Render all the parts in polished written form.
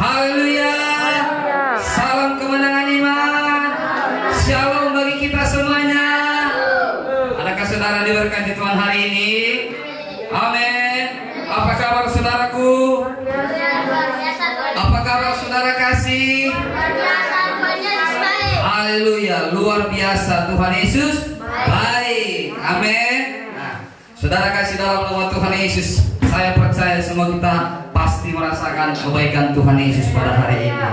Haleluya. Salam kemenangan iman. Shalom bagi kita semuanya. Adakah saudara diberkati Tuhan hari ini? Amin. Apa kabar saudaraku? Apa kabar saudara kasih? Haleluya, luar biasa. Tuhan Yesus baik. Amin. Nah, saudara kasih dalam nama Tuhan Yesus, saya percaya semua kita pasti merasakan kebaikan Tuhan Yesus pada hari ini.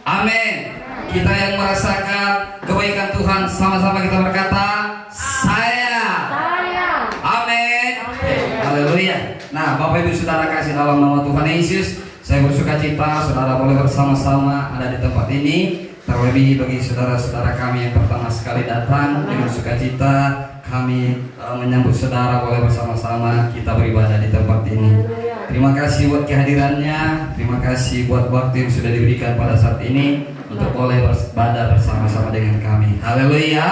Amin. Kita yang merasakan kebaikan Tuhan, sama-sama kita berkata, saya. Amin. Haleluya. Nah, Bapak Ibu Saudara kasih dalam nama Tuhan Yesus, saya bersuka cita saudara boleh bersama-sama ada di tempat ini. Terlebih bagi saudara-saudara kami yang pertama sekali datang, dengan sukacita kami menyambut saudara boleh bersama-sama kita beribadah di tempat ini. Terima kasih buat kehadirannya, terima kasih buat waktu yang sudah diberikan pada saat ini untuk boleh beribadah bersama-sama dengan kami. Haleluya.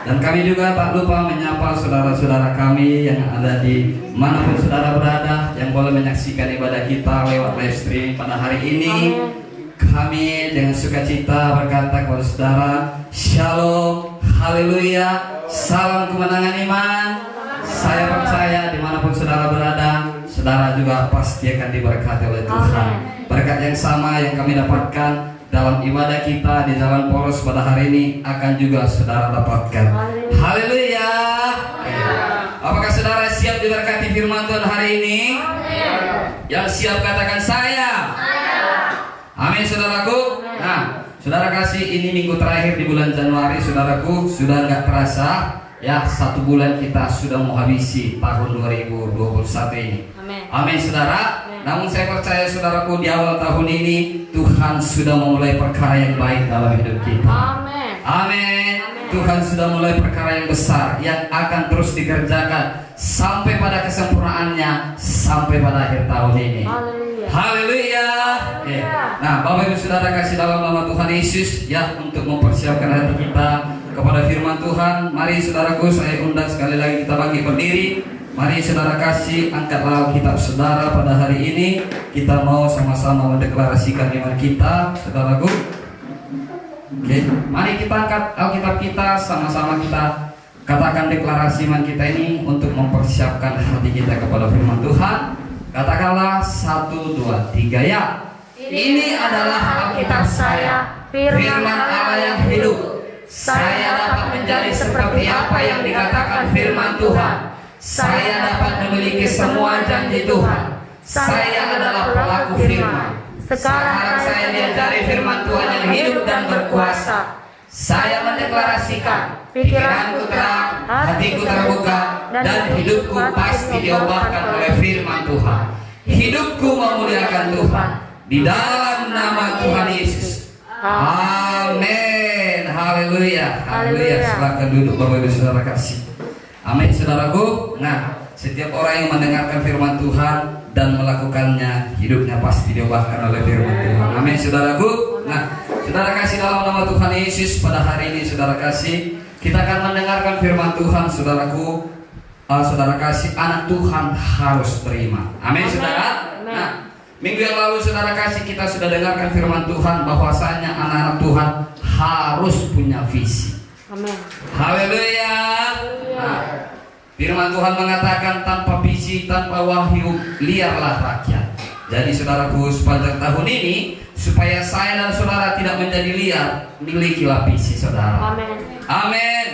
Dan kami juga tak lupa menyapa saudara-saudara kami yang ada di manapun saudara berada, yang boleh menyaksikan ibadah kita lewat live streaming pada hari ini. Kami dengan sukacita berkata kepada saudara, Shalom, Haleluya, salam kemenangan iman. Saya percaya dimanapun saudara berada, saudara juga pasti akan diberkati oleh Tuhan. Berkat yang sama yang kami dapatkan dalam ibadah kita di Jalan Poros pada hari ini akan juga saudara dapatkan. Haleluya. Apakah saudara siap diberkati firman Tuhan hari ini? Yang siap katakan saya. Amin saudaraku. Nah, saudara kasih, ini minggu terakhir di bulan Januari saudaraku, sudah nggak terasa ya, 1 bulan kita sudah menghabisi tahun 2021 ini. Amin saudara. Namun saya percaya saudaraku, di awal tahun ini Tuhan sudah memulai perkara yang baik dalam hidup kita. Amin. Tuhan sudah mulai perkara yang besar yang akan terus dikerjakan sampai pada kesempurnaannya sampai pada akhir tahun ini. Haleluya. Nah, Bapak Ibu Saudara kasih dalam nama Tuhan Yesus ya, untuk mempersiapkan hati kita kepada firman Tuhan. Mari saudaraku, saya undang sekali lagi kita bangkit berdiri. Mari saudara kasih, angkatlah Alkitab saudara pada hari ini. Kita mau sama-sama mendeklarasikan iman kita, saudaraku. Oke, mari kita angkat Alkitab kita, sama-sama kita katakan deklarasi iman kita ini untuk mempersiapkan hati kita kepada firman Tuhan. Katakanlah 1, 2, 3 ya. Ini adalah Alkitab saya, firman Allah yang hidup. Saya dapat menjadi seperti apa yang dikatakan firman Tuhan. Saya dapat memiliki semua janji Tuhan. Saya adalah pelaku firman. Sekarang saya diajari firman Tuhan yang hidup dan berkuasa. Saya mendeklarasikan, pikiranku terang, hatiku terbuka, dan hidupku pasti diubahkan oleh firman Tuhan. Hidupku memuliakan Tuhan di dalam nama Tuhan Yesus. Amin. Haleluya. Haleluya. Silakan duduk Bapak Ibu Saudara kasih. Amin saudaraku. Nah, setiap orang yang mendengarkan firman Tuhan dan melakukannya, hidupnya pasti diubahkan oleh firman Tuhan. Amin saudaraku. Nah, saudara kasih dalam nama Tuhan Yesus, pada hari ini saudara kasih, kita akan mendengarkan firman Tuhan saudaraku. Saudara kasih, anak Tuhan harus beriman. Amin saudara. Nah, minggu yang lalu saudara kasih kita sudah dengarkan firman Tuhan bahwasanya anak-anak Tuhan harus punya visi. Amin. Haleluya. Nah, firman Tuhan mengatakan tanpa visi, tanpa wahyu, liarlah rakyat. Jadi saudaraku, sepanjang tahun ini supaya saya dan saudara tidak menjadi liar, milikilah visi saudara. Amin. Amin.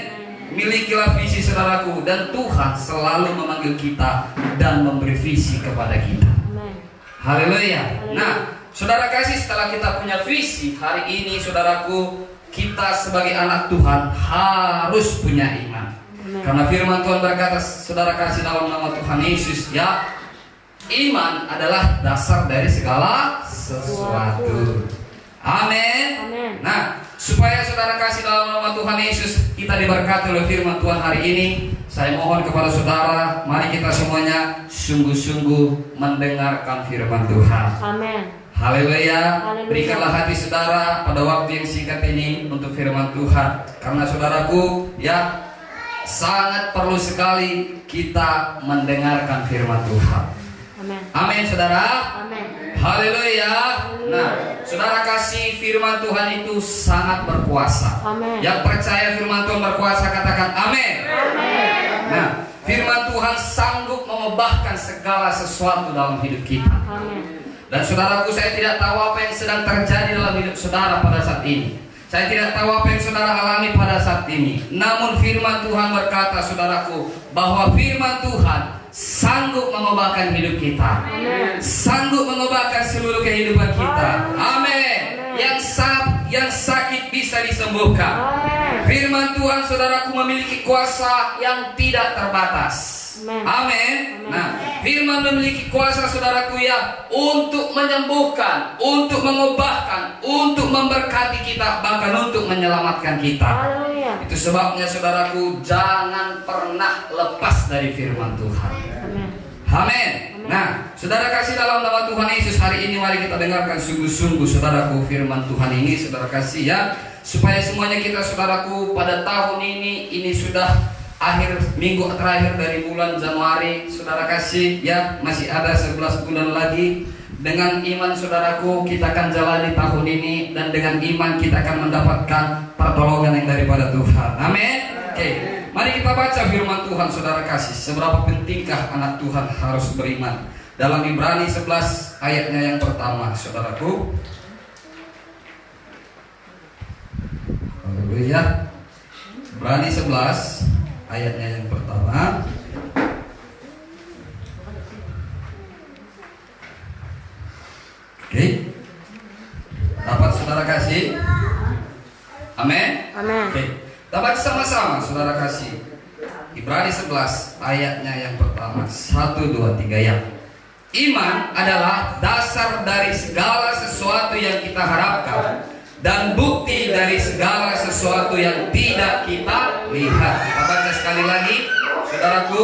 Milikilah visi saudaraku, dan Tuhan selalu memanggil kita dan memberi visi kepada kita. Amin. Haleluya. Nah, saudara kasih, setelah kita punya visi, hari ini saudaraku, kita sebagai anak Tuhan harus punya iman. Amin. Karena firman Tuhan berkata, saudara kasih dalam nama Tuhan Yesus ya, iman adalah dasar dari segala sesuatu. Amin. Amin. Nah, supaya saudara kasih dalam nama Tuhan Yesus kita diberkati oleh firman Tuhan hari ini, saya mohon kepada saudara, mari kita semuanya sungguh-sungguh mendengarkan firman Tuhan. Amin. Haleluya. Berikanlah hati saudara pada waktu yang singkat ini untuk firman Tuhan. Karena saudaraku ya, sangat perlu sekali kita mendengarkan firman Tuhan. Amin. Amin saudara. Amin. Haleluya. Nah, Saudara kasih, firman Tuhan itu sangat berkuasa. Amin. Yang percaya firman Tuhan berkuasa katakan amin. Nah, firman Tuhan sanggup mengubahkan segala sesuatu dalam hidup kita. Amin. Dan saudaraku, saya tidak tahu apa yang sedang terjadi dalam hidup saudara pada saat ini. Saya tidak tahu apa yang saudara alami pada saat ini. Namun firman Tuhan berkata, saudaraku, bahwa firman Tuhan sanggup mengubahkan hidup kita. Amin. Sanggup mengubahkan seluruh kehidupan kita. Amin. Yang sakit bisa disembuhkan. Amin. Firman Tuhan, saudaraku, memiliki kuasa yang tidak terbatas. Amin. Nah, firman memiliki kuasa, saudaraku, ya, untuk menyembuhkan, untuk mengubahkan, untuk memberkati kita, bahkan untuk menyelamatkan kita. Haleluya. Itu sebabnya, saudaraku, jangan pernah lepas dari firman Tuhan. Amin. Amin. Nah, saudara kasih dalam nama Tuhan Yesus, hari ini mari kita dengarkan sungguh-sungguh, saudaraku, firman Tuhan ini, saudara kasih, ya, supaya semuanya kita, saudaraku, pada tahun ini sudah akhir minggu terakhir dari bulan Januari, saudara kasih, ya, masih ada 11 bulan lagi. Dengan iman, saudaraku, kita akan jalani tahun ini, dan dengan iman kita akan mendapatkan pertolongan yang daripada Tuhan. Amin. Oke, mari kita baca firman Tuhan, saudara kasih. Seberapa pentingkah anak Tuhan harus beriman? Dalam Ibrani 11 ayatnya yang pertama, saudaraku. Haleluya. Ibrani 11 ayatnya yang pertama. Oke. Dapat saudara kasih? Amin. Amin. Oke. Dapat sama-sama saudara kasih. Ibrani 11 ayatnya yang pertama. 1 2 3 ya. Iman adalah dasar dari segala sesuatu yang kita harapkan dan bukti dari segala sesuatu yang tidak kita lihat. Kita baca sekali lagi, saudaraku,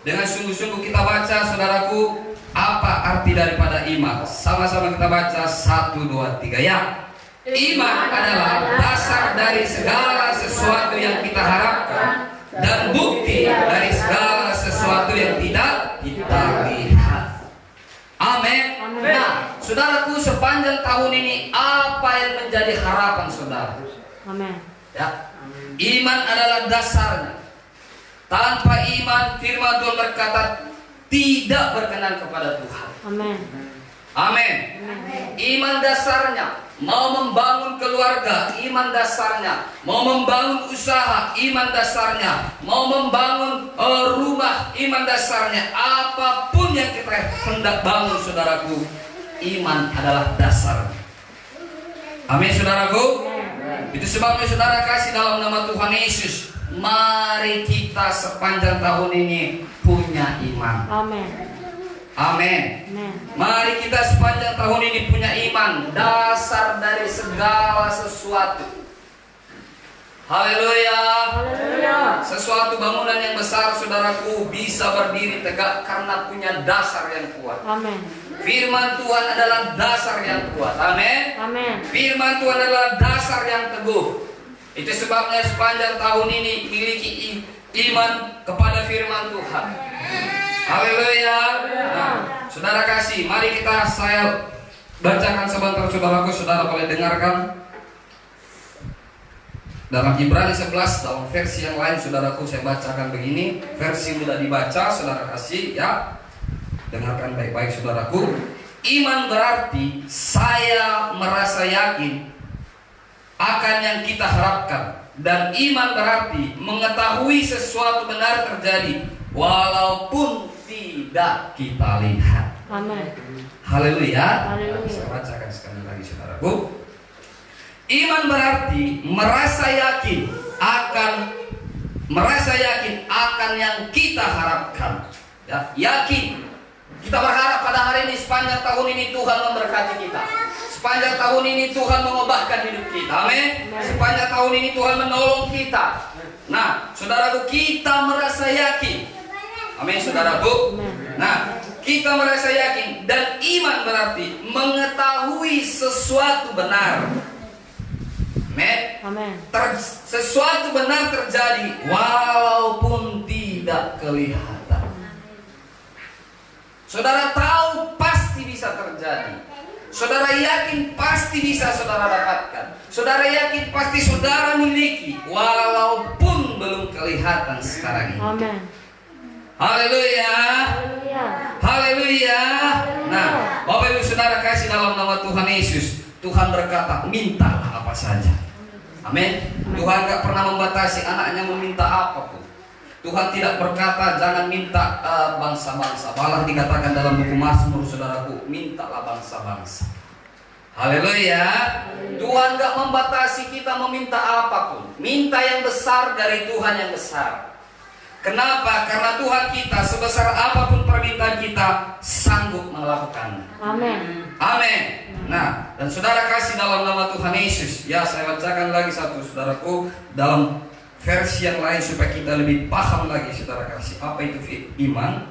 dengan sungguh-sungguh kita baca, saudaraku, apa arti daripada iman. Sama-sama kita baca 1 2 3 ya. Iman adalah dasar dari segala sesuatu yang kita harapkan dan bukti dari segala sesuatu yang tidak kita lihat. Amin. Nah, saudaraku, sepanjang tahun ini apa yang menjadi harapan saudara? Amin. Ya, iman adalah dasarnya. Tanpa iman, firman Tuhan berkata, tidak berkenan kepada Tuhan. Amin. Amin. Iman dasarnya, mau membangun keluarga, iman dasarnya, mau membangun usaha, iman dasarnya, mau membangun rumah, iman dasarnya, apapun yang kita hendak bangun, saudaraku, iman adalah dasar. Amin, saudaraku. Itu sebabnya saudara kasih dalam nama Tuhan Yesus, mari kita sepanjang tahun ini punya iman. Amin. Amin. Amin. Mari kita sepanjang tahun ini punya iman, dasar dari segala sesuatu. Haleluya. Haleluya. Sesuatu bangunan yang besar, saudaraku, bisa berdiri tegak karena punya dasar yang kuat. Amin. Firman Tuhan adalah dasar yang kuat. Amin. Amin. Firman Tuhan adalah dasar yang teguh. Itu sebabnya sepanjang tahun ini miliki iman kepada firman Tuhan. Haleluya. Nah, saudara kasih, mari saya bacakan sebentar, saudaraku, saudara boleh dengarkan. Dalam Ibrani 11, dalam versi yang lain, saudaraku, saya bacakan begini. Versi mudah dibaca, saudara kasih, ya. Dengarkan baik-baik, saudaraku. Iman berarti saya merasa yakin akan yang kita harapkan. Dan iman berarti mengetahui sesuatu benar terjadi walaupun tidak kita lihat. Amin. Haleluya. Haleluya. Saya bacakan sekali lagi, saudaraku. Iman berarti merasa yakin akan yang kita harapkan. Ya, yakin. Kita berharap pada hari ini, sepanjang tahun ini Tuhan memberkati kita. Sepanjang tahun ini Tuhan mengubahkan hidup kita. Amin. Sepanjang tahun ini Tuhan menolong kita. Nah, saudaraku, kita merasa yakin. Amin, saudaraku. Nah, kita merasa yakin, dan iman berarti mengetahui sesuatu benar. Amin. Sesuatu benar terjadi walaupun tidak kelihatan. Saudara tahu pasti bisa terjadi. Saudara yakin pasti bisa saudara dapatkan. Saudara yakin pasti saudara miliki, walaupun belum kelihatan sekarang ini. Amin. Haleluya. Haleluya. Nah, Bapak Ibu Saudara kasih dalam nama Tuhan Yesus, Tuhan berkata, mintalah apa saja. Amin. Tuhan gak pernah membatasi anaknya meminta apapun. Tuhan tidak berkata jangan minta bangsa-bangsa. Malah dikatakan dalam buku Mazmur, saudaraku, mintalah bangsa-bangsa. Haleluya. Tuhan gak membatasi kita meminta apapun. Minta yang besar dari Tuhan yang besar. Kenapa? Karena Tuhan kita sebesar apapun permintaan kita sanggup melakukannya. Amin. Amin. Nah, dan saudara kasih dalam nama Tuhan Yesus. Ya, saya bacakan lagi satu, saudaraku, dalam versi yang lain supaya kita lebih paham lagi, saudara kasih, apa itu iman.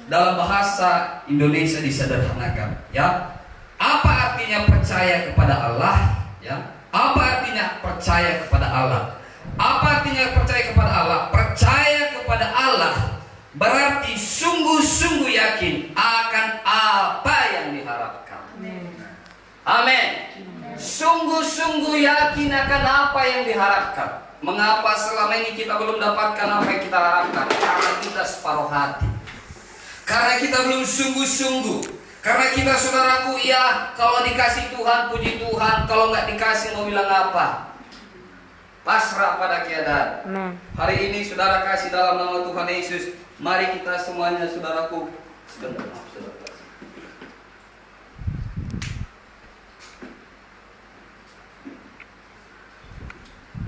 Dalam bahasa Indonesia disederhanakan, ya. Apa artinya percaya kepada Allah? Ya. Apa artinya percaya kepada Allah? Apa artinya percaya kepada Allah? Percaya kepada Allah berarti sungguh-sungguh yakin akan apa yang diharapkan. Amin. Sungguh-sungguh yakin akan apa yang diharapkan. Mengapa selama ini kita belum dapatkan apa yang kita harapkan? Karena kita separuh hati. Karena kita belum sungguh-sungguh. Karena kita, saudaraku, ya kalau dikasih Tuhan puji Tuhan, kalau nggak dikasih mau bilang apa? Pasrah pada keadaan. Hari ini saudara kasih dalam nama Tuhan Yesus, mari kita semuanya, saudaraku, sebentar, saudara.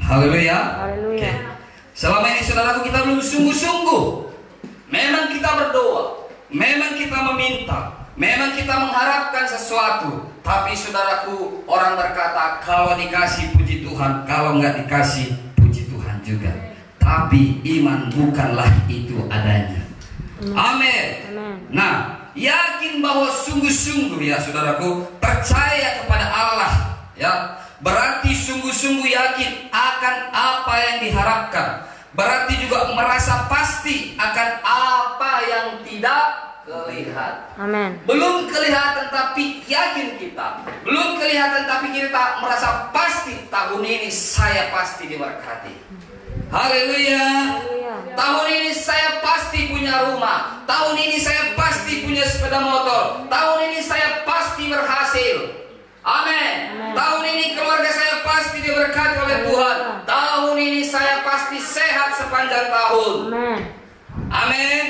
Haleluya. Haleluya. Selama ini saudaraku kita belum sungguh-sungguh. Memang kita berdoa, memang kita meminta, memang kita mengharapkan sesuatu. Tapi saudaraku, orang berkata kalau dikasih puji Tuhan, kalau nggak dikasih puji Tuhan juga. Tapi iman bukanlah itu adanya. Amin. Nah, yakin bahwa sungguh-sungguh, ya saudaraku, percaya kepada Allah, ya. Berarti sungguh-sungguh yakin akan apa yang diharapkan. Berarti juga merasa pasti akan apa yang tidak kelihatan. Amin. Belum kelihatan tapi yakin kita. Belum kelihatan tapi kita merasa pasti tahun ini saya pasti diberkati. Haleluya. Tahun ini saya pasti punya rumah. Tahun ini saya pasti punya sepeda motor. Tahun ini saya pasti berhasil. Amin. Tahun ini keluarga saya pasti diberkati oleh Tuhan. Tahun ini saya pasti sehat sepanjang tahun. Amin.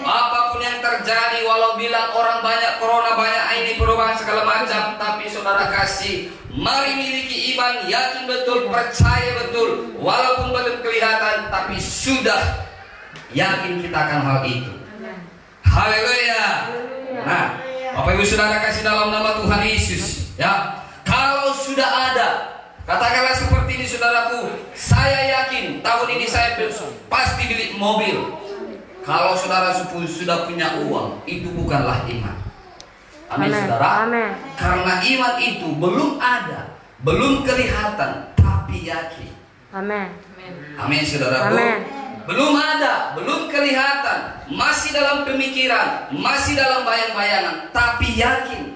Apapun yang terjadi, walau bilang orang banyak corona, banyak ini perubahan segala macam, tapi saudara kasih, mari miliki iman, yakin betul, percaya betul, walaupun belum kelihatan, tapi sudah yakin kita akan hal itu. Haleluya. Nah, Bapak Ibu Saudara kasih dalam nama Tuhan Yesus, ya. Kalau sudah ada, katakanlah seperti ini, saudaraku, saya yakin tahun ini saya pasti beli mobil. Kalau saudara sudah punya uang, itu bukanlah iman. Amin, saudara. Amin. Karena iman itu belum ada, belum kelihatan, tapi yakin. Amin. Amin, saudaraku. Amin. Belum ada, belum kelihatan, masih dalam pemikiran, masih dalam bayang-bayangan, tapi yakin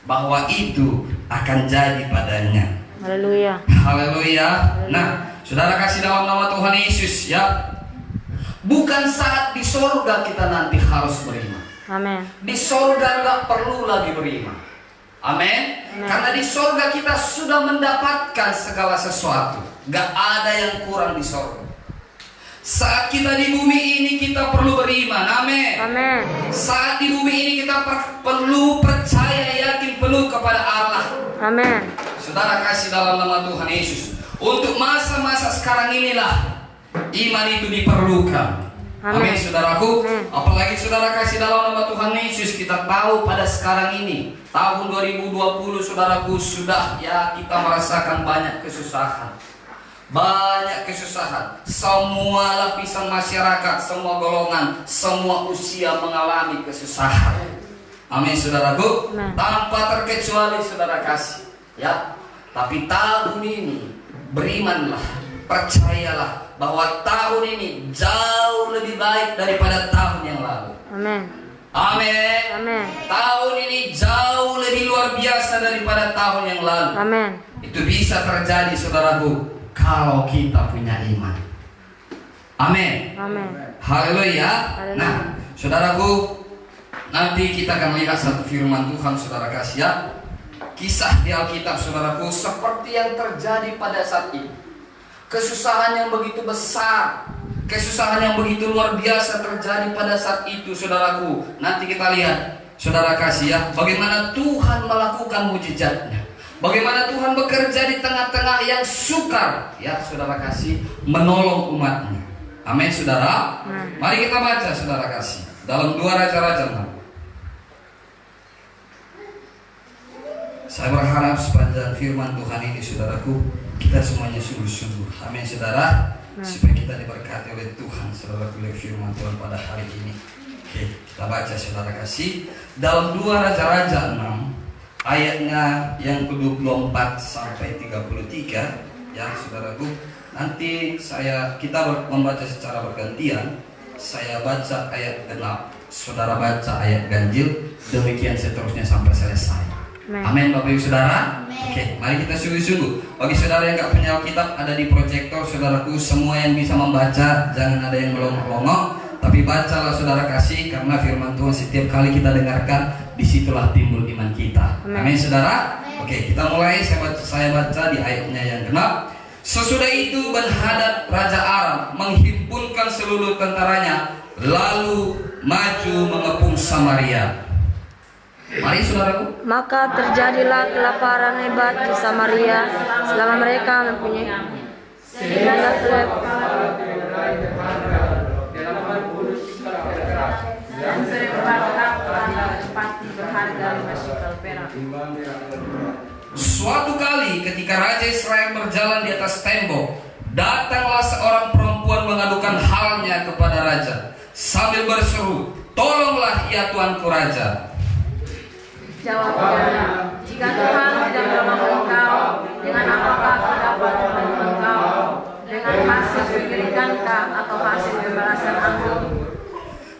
bahwa itu akan jadi padanya. Haleluya. Haleluya. Nah, saudara kasih dalam nama Tuhan Yesus, ya. Bukan saat di surga kita nanti harus beriman. Amin. Di surga nggak perlu lagi beriman. Amin. Karena di surga kita sudah mendapatkan segala sesuatu. Gak ada yang kurang di surga. Saat kita di bumi ini kita perlu beriman. Amin. Amin. Saat di bumi ini kita perlu percaya, yakin penuh kepada Allah. Amin. Saudara kasih dalam nama Tuhan Yesus. Untuk masa-masa sekarang inilah iman itu diperlukan. Amin, saudaraku. Apalagi saudara kasih dalam nama Tuhan Yesus, kita tahu pada sekarang ini tahun 2020, saudaraku, sudah ya kita merasakan banyak kesusahan. Banyak kesusahan. Semua lapisan masyarakat, semua golongan, semua usia mengalami kesusahan. Amin, saudaraku. Tanpa terkecuali saudara kasih, ya. Tapi tahun ini berimanlah, percayalah bahwa tahun ini jauh lebih baik daripada tahun yang lalu. Amin. Amin. Amin. Tahun ini jauh lebih luar biasa daripada tahun yang lalu. Amin. Itu bisa terjadi saudaraku kalau kita punya iman. Amin. Amin. Haleluya. Haleluya. Nah, saudaraku, nanti kita akan lihat satu firman Tuhan, saudara kasih ya. Kisah di Alkitab, saudaraku, seperti yang terjadi pada saat ini. Kesusahan yang begitu besar, kesusahan yang begitu luar biasa terjadi pada saat itu, saudaraku. Nanti kita lihat, saudara kasih ya, bagaimana Tuhan melakukan mujizatnya. Bagaimana Tuhan bekerja di tengah-tengah yang sukar, ya saudara kasih, menolong umatnya. Amin, saudara. Mari kita baca, saudara kasih, dalam 2 Raja-Raja 6. Saya berharap sepanjang firman Tuhan ini, saudaraku, kita semuanya sungguh-sungguh. Amin, saudara. Supaya kita diberkati oleh Tuhan, saudaraku, oleh firman Tuhan pada hari ini. Oke, kita baca, saudara kasih, dalam 2 Raja-Raja 6, ayatnya yang ke-24 sampai 33, ya saudaraku. Nanti kita membaca secara bergantian. Saya baca ayat genap, saudara baca ayat ganjil, demikian seterusnya sampai selesai. Amin, Bapak Ibu Saudara. Oke, mari kita sungguh-sungguh. Bagi saudara yang gak punya Alkitab, ada di proyektor, saudaraku. Semua yang bisa membaca, jangan ada yang melongok-longok, tapi bacalah, saudara kasih, karena firman Tuhan setiap kali kita dengarkan, disitulah timbul iman kita. Amin, saudara. Oke, kita mulai. Saya baca di ayatnya yang genap. Sesudah itu Ben-Hadad Raja Aram menghimpunkan seluruh tentaranya, lalu maju mengepung Samaria. Mari, saudaraku. Maka terjadilah kelaparan hebat di Samaria selama mereka mempunyai Suatu kali ketika Raja Israel berjalan di atas tembok, datanglah seorang perempuan mengadukan halnya kepada raja sambil berseru, "Tolonglah ya tuanku raja." Jawabnya, "Jika Tuhan tidak menolong engkau, dengan apakah aku dapat membantu engkau? Dengan hasil penyelidikan atau hasil pembalasan aku?"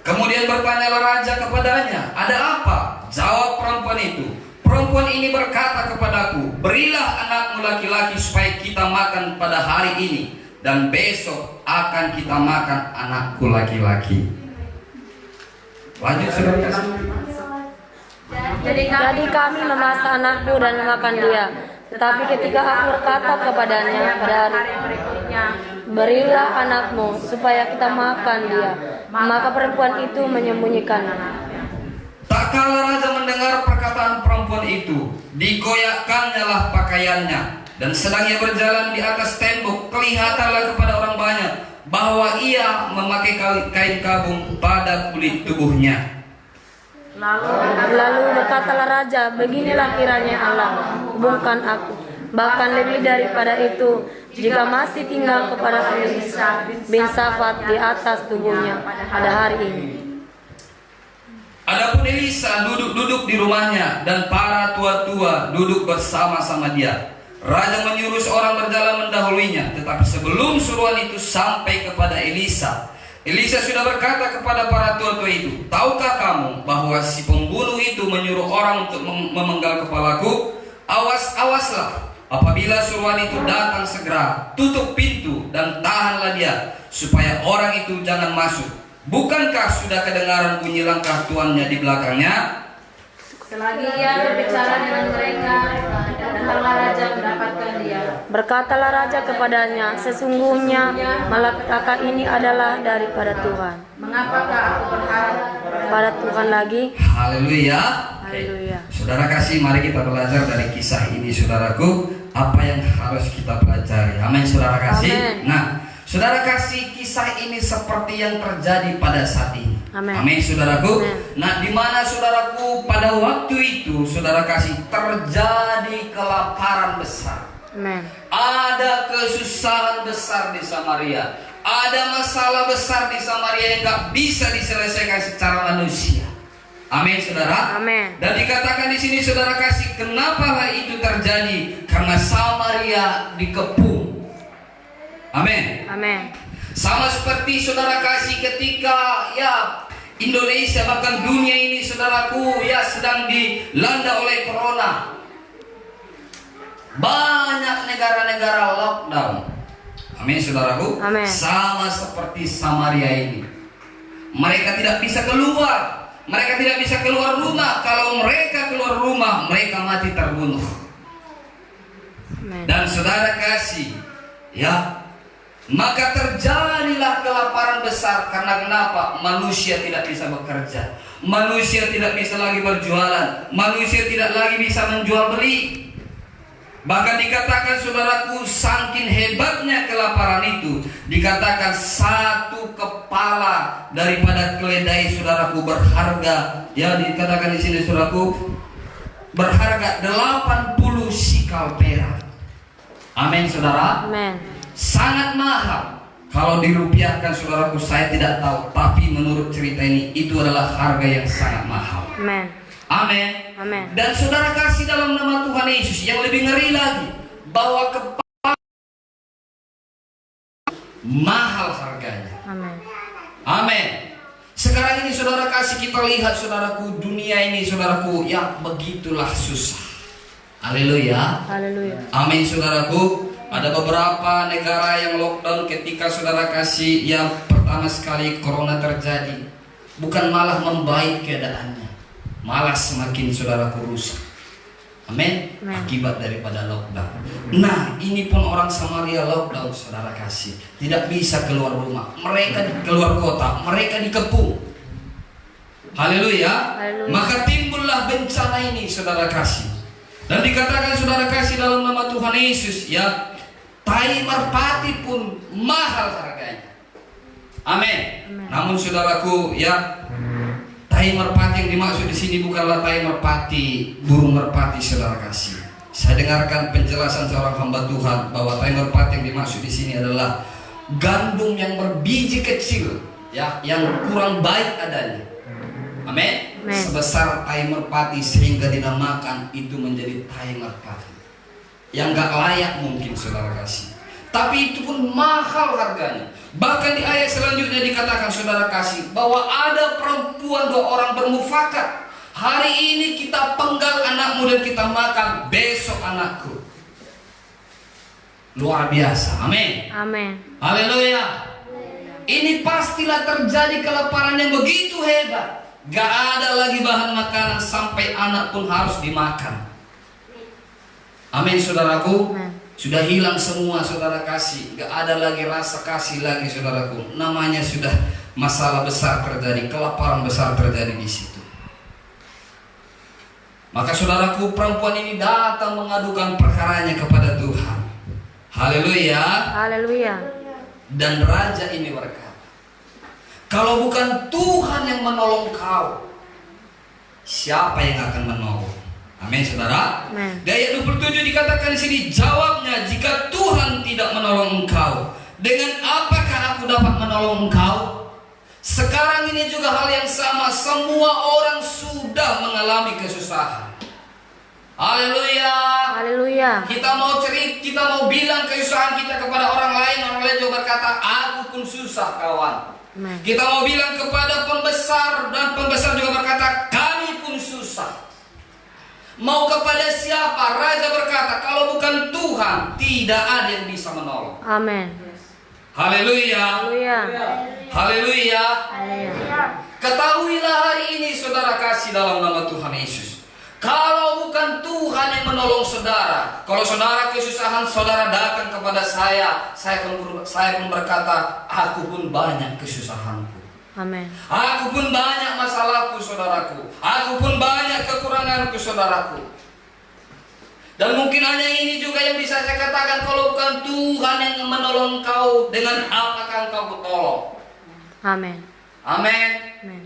Kemudian bertanyalah raja kepadanya, "Ada apa?" Jawab perempuan itu, "Perempuan ini berkata kepadaku, berilah anakmu laki-laki supaya kita makan pada hari ini, dan besok akan kita makan anakku laki-laki." Lanjut, saudara. Jadi kami memasak anakku dan memakan dia. Tetapi ketika aku berkata kepadanya pada hari berikutnya, berilah anakmu supaya kita makan dia, maka perempuan itu menyembunyikannya. Tak kala raja mendengar perkataan perempuan itu, dikoyakkannya lah pakaiannya, dan sedang ia berjalan di atas tembok, kelihatanlah kepada orang banyak bahwa ia memakai kain kabung pada kulit tubuhnya. Lalu berkatalah raja, beginilah kiranya Allah hubungkan aku, bahkan lebih daripada itu, jika masih tinggal kepada Elisa bin Safat di atas tubuhnya pada hari ini. Adapun Elisa duduk di rumahnya, dan para tua-tua duduk bersama-sama dia. Raja menyuruh seorang berjalan mendahulinya, tetapi sebelum suruhan itu sampai kepada Elisa, Elisa sudah berkata kepada para tua-tua itu, "Tahukah kamu bahwa si pembunuh itu menyuruh orang untuk memenggal kepalaku? Awas-awaslah, apabila suruhan itu datang segera, tutup pintu dan tahanlah dia, supaya orang itu jangan masuk. Bukankah sudah kedengaran bunyi langkah tuannya di belakangnya?" selagi ia berbicara dengan mereka, datanglah raja mendapatkan dia. Berkatalah raja kepadanya, sesungguhnya malapetaka ini adalah daripada Tuhan. Mengapakah aku berharap Pada Tuhan lagi. Haleluya. Haleluya. Saudara kasih, mari kita belajar dari kisah ini, saudaraku, apa yang harus kita pelajari. Amin, saudara kasih. Amin. Nah, saudara kasih, kisah ini seperti yang terjadi pada saat ini. Amin, saudaraku. Amin. Nah, di mana saudaraku pada waktu itu, saudara kasih, terjadi kelaparan besar. Amin. Ada kesusahan besar di Samaria. Ada masalah besar di Samaria yang gak bisa diselesaikan secara manusia. Amin, saudara. Amin. Dan dikatakan di sini, saudara kasih, kenapa hal itu terjadi? Karena Samaria dikepung. Amin. Amin. Sama seperti saudara kasih ketika Indonesia bahkan dunia ini saudaraku ya sedang dilanda oleh corona. Banyak negara-negara lockdown. Amin saudaraku. Amin. Sama seperti Samaria ini. Mereka tidak bisa keluar. Mereka tidak bisa keluar rumah. Kalau mereka keluar rumah, mereka mati terbunuh. Amin. Dan saudara kasih, ya, maka terjadilah kelaparan besar. Karena kenapa? Manusia tidak bisa bekerja. Manusia tidak bisa lagi berjualan. Manusia tidak lagi bisa menjual beli. Bahkan dikatakan saudaraku, saking hebatnya kelaparan itu, dikatakan satu kepala daripada keledai saudaraku berharga, ya dikatakan di sini saudaraku, berharga 80 sikal perak. Amin saudara. Amin. Sangat mahal. Kalau dirupiahkan saudaraku saya tidak tahu, tapi menurut cerita ini itu adalah harga yang sangat mahal. Amin. Amin. Amin. Dan saudara kasih dalam nama Tuhan Yesus, yang lebih ngeri lagi, bahwa kepala mahal harganya. Amin. Amin. Sekarang ini saudara kasih kita lihat saudaraku, dunia ini saudaraku yang begitulah susah. Haleluya. Haleluya. Amin saudaraku. Ada beberapa negara yang lockdown ketika saudara kasih yang pertama sekali corona terjadi. Bukan malah membaik keadaannya, malah semakin saudaraku rusak. Amin. Akibat daripada lockdown. Nah ini pun orang Samaria lockdown saudara kasih, tidak bisa keluar rumah. Mereka keluar kota, mereka dikepung. Haleluya. Haleluya. Maka timbullah bencana ini saudara kasih. Dan dikatakan saudara kasih dalam nama Tuhan Yesus, ya, tai merpati pun mahal harganya. Amin. Namun saudaraku, ya, tai merpati yang dimaksud di sini bukanlah tai merpati, burung merpati saudara kasih. Saya dengarkan penjelasan seorang hamba Tuhan bahwa tai merpati yang dimaksud di sini adalah gandum yang berbiji kecil, ya, yang kurang baik adanya. Amin. Sebesar tai merpati sehingga dinamakan itu menjadi tai merpati yang gak layak mungkin saudara kasih. Tapi itu pun mahal harganya. Bahkan di ayat selanjutnya dikatakan saudara kasih bahwa ada perempuan 2 orang bermufakat. Hari ini kita penggal anakmu dan kita makan, besok anakku. Luar biasa. Amin. Amin. Haleluya. Ini pastilah terjadi kelaparan yang begitu hebat. Gak ada lagi bahan makanan sampai anak pun harus dimakan. Amin saudaraku. Amin. Sudah hilang semua saudara kasih. Gak ada lagi rasa kasih lagi saudaraku. Namanya sudah masalah besar terjadi, kelaparan besar terjadi di situ. Maka saudaraku, perempuan ini datang mengadukan perkaranya kepada Tuhan. Haleluya. Haleluya. Dan raja ini berkata, kalau bukan Tuhan yang menolong kau, siapa yang akan menolong? Amin saudara. Amin. Di ayat 27 dikatakan di sini, jawabnya, jika Tuhan tidak menolong engkau, dengan apakah aku dapat menolong engkau? Sekarang ini juga hal yang sama, semua orang sudah mengalami kesusahan. Haleluya. Haleluya. Kita mau cerita, kita mau bilang kesusahan kita kepada orang lain juga berkata, aku pun susah kawan. Amin. Kita mau bilang kepada pembesar dan pembesar juga berkata, kami pun susah. Mau kepada siapa? Raja berkata, kalau bukan Tuhan, tidak ada yang bisa menolong. Amin. Haleluya. Haleluya. Haleluya. Haleluya. Ketahuilah hari ini saudara kasih dalam nama Tuhan Yesus, kalau bukan Tuhan yang menolong saudara, kalau saudara kesusahan, saudara datang kepada saya pun berkata, aku pun banyak kesusahanku. Amin. Aku pun banyak masalahku saudaraku. Aku pun banyak kekuranganku saudaraku. Dan mungkin hanya ini juga yang bisa saya katakan, kalau bukan Tuhan yang menolong kau, dengan apakah engkau bertolong? Amin. Amin. Amin.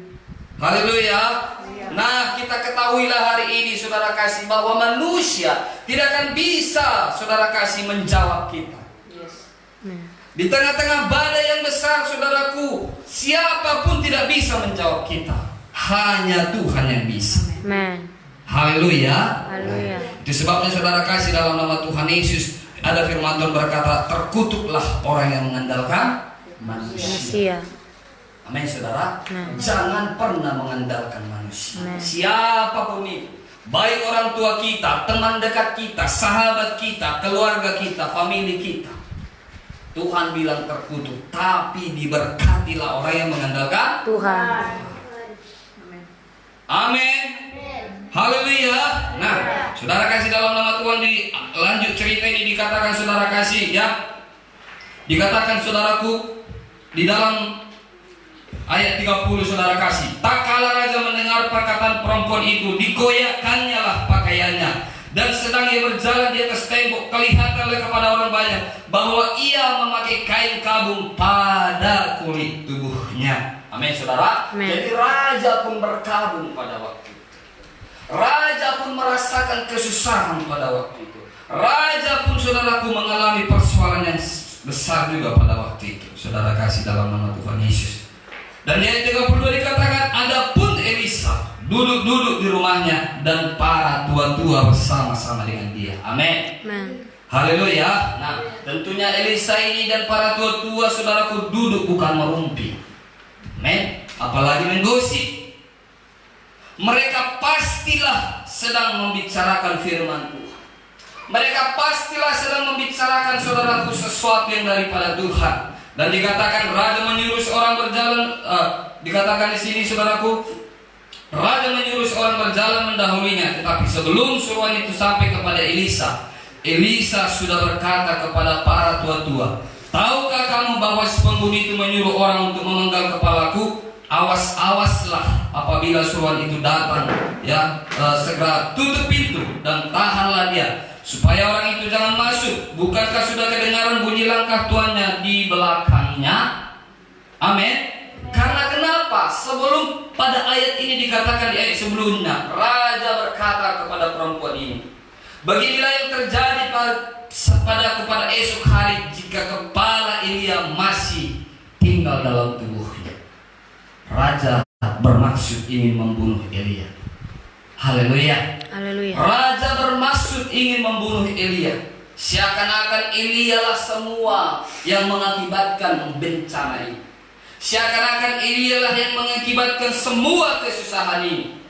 Haleluya. Nah, kita ketahuilah hari ini saudara kasih bahwa manusia tidak akan bisa saudara kasih menjawab kita. Amin. Di tengah-tengah badai yang besar saudaraku, siapapun tidak bisa menjawab kita, hanya Tuhan yang bisa. Amin. Haleluya. Haleluya. Itu sebabnya saudara kasih dalam nama Tuhan Yesus, ada firman Tuhan berkata, terkutuklah orang yang mengandalkan manusia. Manusia. Amin saudara. Amin. Jangan pernah mengandalkan manusia. Amin. Siapapun itu, baik orang tua kita, teman dekat kita, sahabat kita, keluarga kita, famili kita. Tuhan bilang terkutuk, tapi diberkatilah orang yang mengandalkan Tuhan. Amin. Haleluya. Nah, saudara kasih dalam nama Tuhan, lanjut cerita ini dikatakan saudara kasih ya. Dikatakan saudaraku di dalam ayat 30 saudara kasih. Tak kala raja mendengar perkataan perempuan itu, digoyahkannya lah pakaiannya. Dan sedang ia berjalan di atas tembok, kelihatanlah kepada orang banyak bahwa ia memakai kain kabung pada kulit tubuhnya. Amin saudara. Amin. Jadi raja pun berkabung pada waktu itu. Raja pun merasakan kesusahan pada waktu itu. Raja pun saudaraku mengalami persoalan yang besar juga pada waktu itu. Saudara kasih dalam nama Tuhan Yesus. Dan di ayat 32 dikatakan, adapun Elisa duduk-duduk di rumahnya dan para tua-tua bersama-sama dengan dia. Amin. Amin. Haleluya. Nah, tentunya Elisa ini dan para tua-tua saudaraku duduk bukan merumpi. Amin. Apalagi menggosip. Mereka pastilah sedang membicarakan firman Tuhan. Mereka pastilah sedang membicarakan saudaraku sesuatu yang daripada Tuhan. Dan dikatakan raja menyuruh seorang berjalan, dikatakan di sini saudaraku, raja menyuruh seorang berjalan mendahulunya, tetapi sebelum suruhan itu sampai kepada Elisa, Elisa sudah berkata kepada para tua-tua, tahukah kamu bahwa si penghuni itu menyuruh orang untuk memenggal kepalaku? Awas-awaslah apabila suruhan itu datang, ya, segera tutup pintu dan tahanlah dia, supaya orang itu jangan masuk. Bukankah sudah kedengaran bunyi langkah tuannya di belakangnya? Amin. Karena kenapa? Sebelum pada ayat ini dikatakan di ayat sebelumnya, raja berkata kepada perempuan ini, beginilah yang terjadi pada esok hari jika kepala Elia masih tinggal dalam tubuhnya. Raja bermaksud ingin membunuh Elia. Haleluya. Haleluya. Raja bermaksud ingin membunuh Elia. Seakan-akan Elialah semua yang mengakibatkan bencana ini. Seakan-akan Elialah yang mengakibatkan semua kesusahan ini.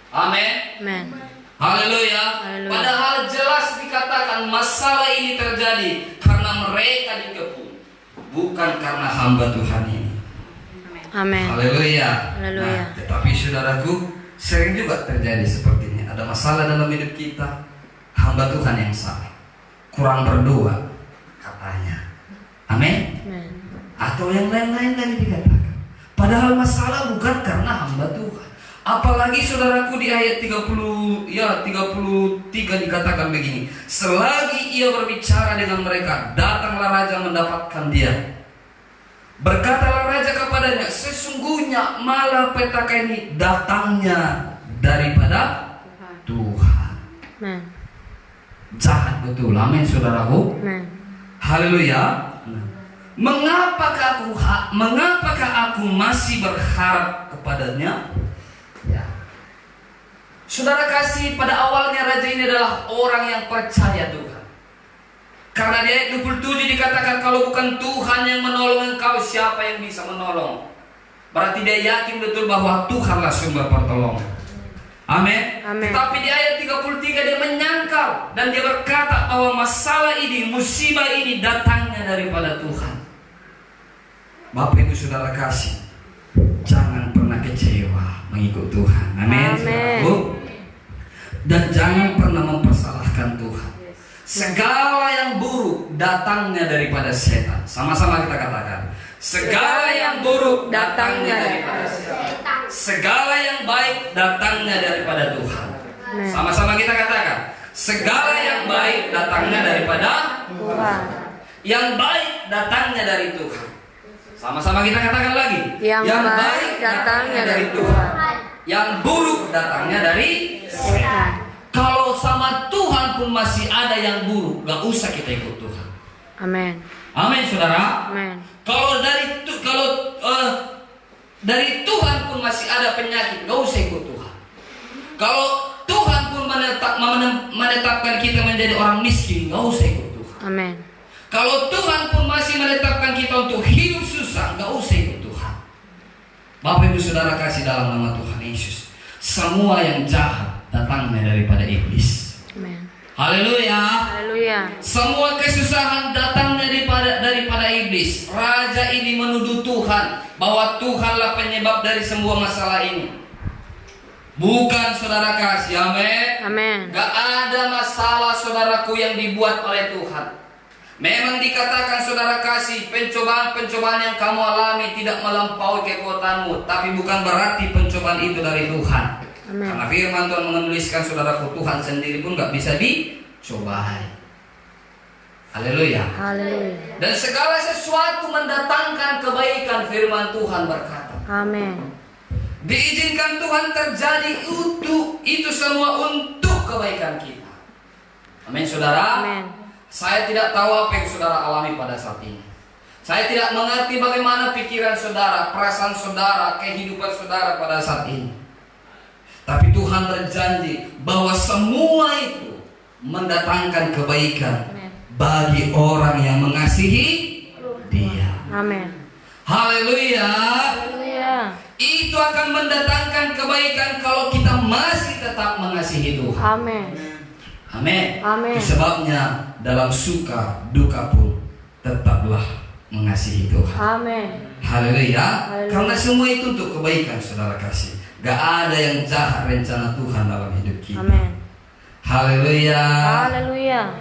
Amin. Amin. Haleluya. Haleluya. Padahal jelas dikatakan masalah ini terjadi karena mereka dikepung, bukan karena hamba Tuhan ini. Amin. Haleluya. Haleluya. Nah, tetapi saudaraku, sering juga terjadi seperti ini. Ada masalah dalam hidup kita, hamba Tuhan yang salah, kurang berdoa katanya. Amin. Amin. Atau yang lain-lain tadi dikatakan. Padahal masalah bukan karena hamba Tuhan. Apalagi saudaraku di ayat 33 dikatakan begini, selagi ia berbicara dengan mereka, datanglah raja mendapatkan dia. Berkatalah raja kepadanya, sesungguhnya malapetaka ini datangnya daripada Tuhan. Amin. Jahat betul. Amin saudaraku. Amin. Haleluya. Mengapakah aku masih berharap kepadanya? Ya. Saudara kasih, pada awalnya raja ini adalah orang yang percaya Tuhan. Karena di ayat 27 dikatakan, kalau bukan Tuhan yang menolong engkau, siapa yang bisa menolong? Berarti dia yakin betul bahwa Tuhanlah sumber pertolongan. Amin. Amin. Tapi di ayat 33 dia menyangkal dan dia berkata bahwa masalah ini, musibah ini datangnya daripada Tuhan. Bapak Ibu saudara kasih, jangan pernah kecewa mengikut Tuhan. Amin. Saudaraku. Dan jangan pernah mempersalahkan Tuhan. Segala yang buruk datangnya daripada setan. Sama-sama kita katakan, segala yang buruk datangnya daripada setan. Segala yang baik datangnya daripada Tuhan. Sama-sama kita katakan, segala yang baik datangnya daripada Tuhan. Yang baik datangnya dari Tuhan. Sama-sama kita katakan lagi, Yang baik datangnya dari Tuhan. Yang buruk datangnya dari Setan. Kalau sama Tuhan pun masih ada yang buruk, gak usah kita ikut Tuhan. Amin. Amin saudara. Amin. Kalau dari Tuhan pun masih ada penyakit, gak usah ikut Tuhan. Kalau Tuhan pun menetapkan kita menjadi orang miskin, gak usah ikut Tuhan. Amin. Kalau Tuhan pun masih menetapkan kita untuk hidup susah, gak usah ikut Tuhan. Bapak Ibu Saudara kasih dalam nama Tuhan Yesus, semua yang jahat datangnya daripada iblis. Amen. Haleluya. Haleluya. Semua kesusahan datangnya daripada iblis. Raja ini menuduh Tuhan bahwa Tuhanlah penyebab dari semua masalah ini. Bukan saudara kasih, amin. Amin. Gak ada masalah saudaraku yang dibuat oleh Tuhan. Memang dikatakan saudara kasih, pencobaan-pencobaan yang kamu alami tidak melampaui kekuatanmu, tapi bukan berarti pencobaan itu dari Tuhan. Amin. Karena firman Tuhan menuliskan saudaraku, Tuhan sendiri pun gak bisa dicobai. Haleluya. Haleluya. Dan segala sesuatu mendatangkan kebaikan, firman Tuhan berkata. Amin. Diizinkan Tuhan terjadi itu semua untuk kebaikan kita. Amin saudara. Amin. Saya tidak tahu apa yang saudara alami pada saat ini. Saya tidak mengerti bagaimana pikiran saudara, perasaan saudara, kehidupan saudara pada saat ini. Tapi Tuhan berjanji bahwa semua itu mendatangkan kebaikan bagi orang yang mengasihi Dia. Amin. Haleluya. Haleluya. Itu akan mendatangkan kebaikan kalau kita masih tetap mengasihi Tuhan. Amin. Amin. Amin. Itu sebabnya dalam suka duka pun tetaplah mengasihi Tuhan. Amin. Haleluya. Haleluya. Karena semua itu untuk kebaikan saudara kasih. Gak ada yang jahat rencana Tuhan dalam hidup kita. Amin. Haleluya. Haleluya.